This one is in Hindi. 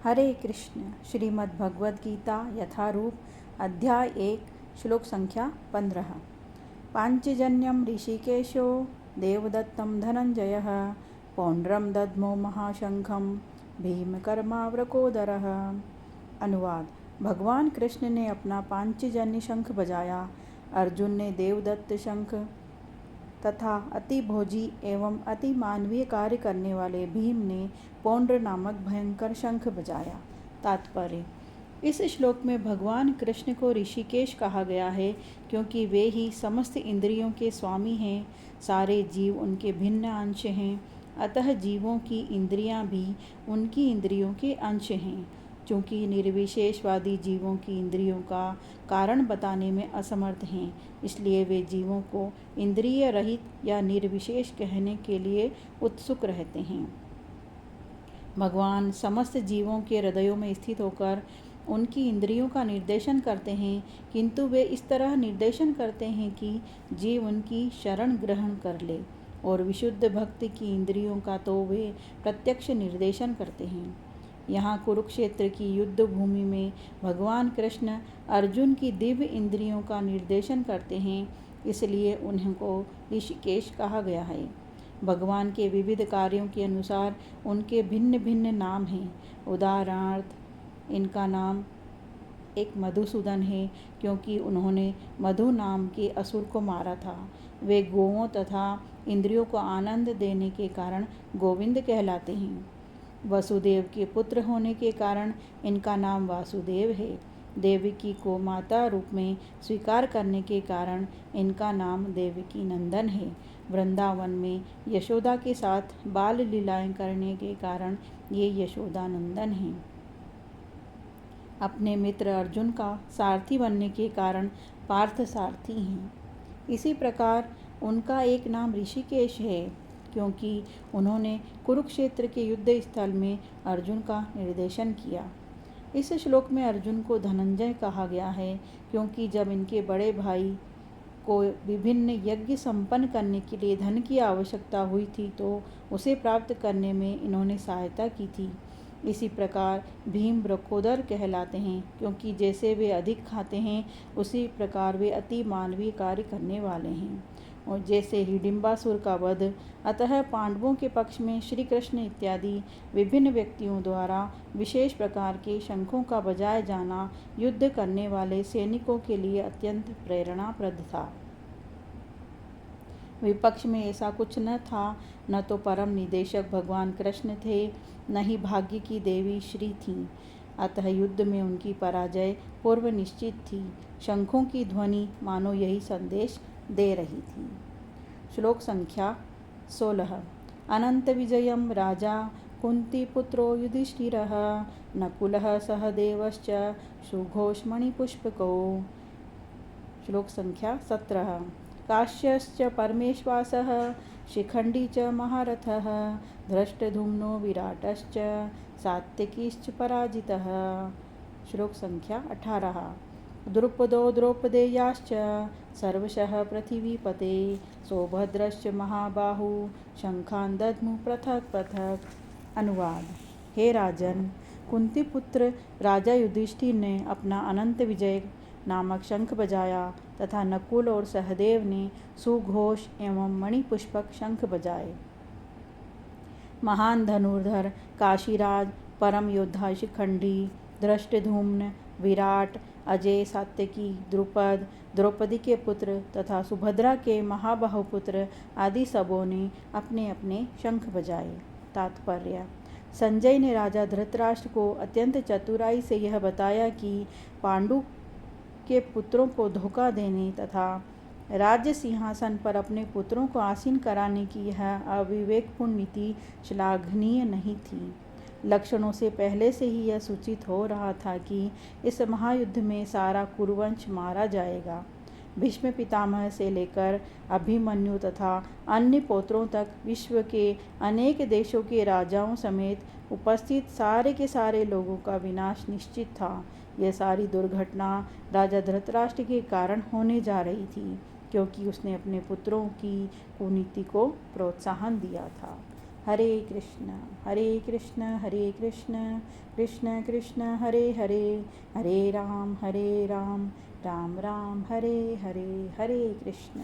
हरे कृष्ण। श्रीमद् भगवद गीता यथारूप अध्याय 1 श्लोक संख्या 15। पांचजन्यम ऋषिकेशो देवदत्तं धनंजयः पौंड्रम दद्मो महाशंखम भीमकर्मावृकोदरः। अनुवाद। भगवान कृष्ण ने अपना पांचजन्य शंख बजाया। अर्जुन ने देवदत्त शंख तथा अति भोजी एवं अति मानवीय कार्य करने वाले भीम ने पौंड्र नामक भयंकर शंख बजाया। तात्पर्य। इस श्लोक में भगवान कृष्ण को ऋषिकेश कहा गया है क्योंकि वे ही समस्त इंद्रियों के स्वामी हैं। सारे जीव उनके भिन्न अंश हैं, अतः जीवों की इंद्रियां भी उनकी इंद्रियों के अंश हैं। चूँकि निर्विशेषवादी जीवों की इंद्रियों का कारण बताने में असमर्थ हैं, इसलिए वे जीवों को इंद्रिय रहित या निर्विशेष कहने के लिए उत्सुक रहते हैं। भगवान समस्त जीवों के हृदयों में स्थित होकर उनकी इंद्रियों का निर्देशन करते हैं, किंतु वे इस तरह निर्देशन करते हैं कि जीव उनकी शरण ग्रहण कर ले, और विशुद्ध भक्ति की इंद्रियों का तो वे प्रत्यक्ष निर्देशन करते हैं। यहाँ कुरुक्षेत्र की युद्ध भूमि में भगवान कृष्ण अर्जुन की दिव्य इंद्रियों का निर्देशन करते हैं, इसलिए उनको ऋषिकेश कहा गया है। भगवान के विविध कार्यों के अनुसार उनके भिन्न भिन्न नाम हैं। उदाहरणार्थ इनका नाम एक मधुसूदन है क्योंकि उन्होंने मधु नाम के असुर को मारा था। वे गोवों तथा इंद्रियों को आनंद देने के कारण गोविंद कहलाते हैं। वसुदेव के पुत्र होने के कारण इनका नाम वासुदेव है। देवकी को माता रूप में स्वीकार करने के कारण इनका नाम देवकी नंदन है। वृंदावन में यशोदा के साथ बाल लीलाएं करने के कारण ये यशोदा नंदन हैं। अपने मित्र अर्जुन का सारथी बनने के कारण पार्थ सारथी हैं। इसी प्रकार उनका एक नाम ऋषिकेश है क्योंकि उन्होंने कुरुक्षेत्र के युद्ध स्थल में अर्जुन का निर्देशन किया। इस श्लोक में अर्जुन को धनंजय कहा गया है क्योंकि जब इनके बड़े भाई को विभिन्न यज्ञ संपन्न करने के लिए धन की आवश्यकता हुई थी तो उसे प्राप्त करने में इन्होंने सहायता की थी। इसी प्रकार भीम वृकोदर कहलाते हैं क्योंकि जैसे वे अधिक खाते हैं उसी प्रकार वे अति मानवीय कार्य करने वाले हैं। और जैसे हिडिंबासुर का वध, अतः पांडवों के पक्ष में श्री कृष्ण इत्यादि विभिन्न व्यक्तियों द्वारा विशेष प्रकार के शंखों का बजाए जाना युद्ध करने वाले सैनिकों के लिए अत्यंत प्रेरणाप्रद था। विपक्ष में ऐसा कुछ न था, न तो परम निदेशक भगवान कृष्ण थे, न ही भाग्य की देवी श्री थीं। अतः युद्ध में उनकी पराजय पूर्व निश्चित थी। शंखों की ध्वनि मानो यही संदेश दे रही थी। श्लोक संख्या 16। अनंत विजयम राजा कुंतीपुत्रो युधिष्ठिरः नकुलः सहदेवश्च सुघोषमणिपुष्पकौ। श्लोक संख्या 17। काश्यश्च परमेश्वासः शिखंडी च महारथः धृष्टद्युम्नो विराटश्च सात्यकीश्च पराजितः। श्लोक संख्या 18। द्रुपदो द्रौपदेयाश्च सर्वशः पृथिवीपते सौभद्रश्च महाबाहु शंखान् दद्मुः पृथक् पृथक्। अनुवाद। हे राजन, कुंती पुत्र राजा युधिष्ठिर ने अपना अनंत विजय नामक शंख बजाया तथा नकुल और सहदेव ने सुघोष एवं मणिपुष्पक शंख बजाए। महान धनुर्धर काशीराज, परम योद्धा शिखंडी, धृष्टद्युम्न, विराट, अजय, सात्यकी, द्रुपद, द्रौपदी के पुत्र तथा सुभद्रा के महाबाहु पुत्र आदि सबों ने अपने अपने शंख बजाए। तात्पर्य। संजय ने राजा धृतराष्ट्र को अत्यंत चतुराई से यह बताया कि पांडु के पुत्रों को धोखा देने तथा राज्य सिंहासन पर अपने पुत्रों को आसीन कराने की यह अविवेकपूर्ण नीति श्लाघनीय नहीं थी। लक्षणों से पहले से ही यह सूचित हो रहा था कि इस महायुद्ध में सारा कुरुवंश मारा जाएगा। भीष्म पितामह से लेकर अभिमन्यु तथा अन्य पौत्रों तक विश्व के अनेक देशों के राजाओं समेत उपस्थित सारे के सारे लोगों का विनाश निश्चित था। यह सारी दुर्घटना राजा धृतराष्ट्र के कारण होने जा रही थी क्योंकि उसने अपने पुत्रों की कुनीति को प्रोत्साहन दिया था। हरे कृष्ण हरे कृष्ण कृष्ण कृष्ण हरे हरे हरे राम राम राम हरे हरे हरे कृष्ण।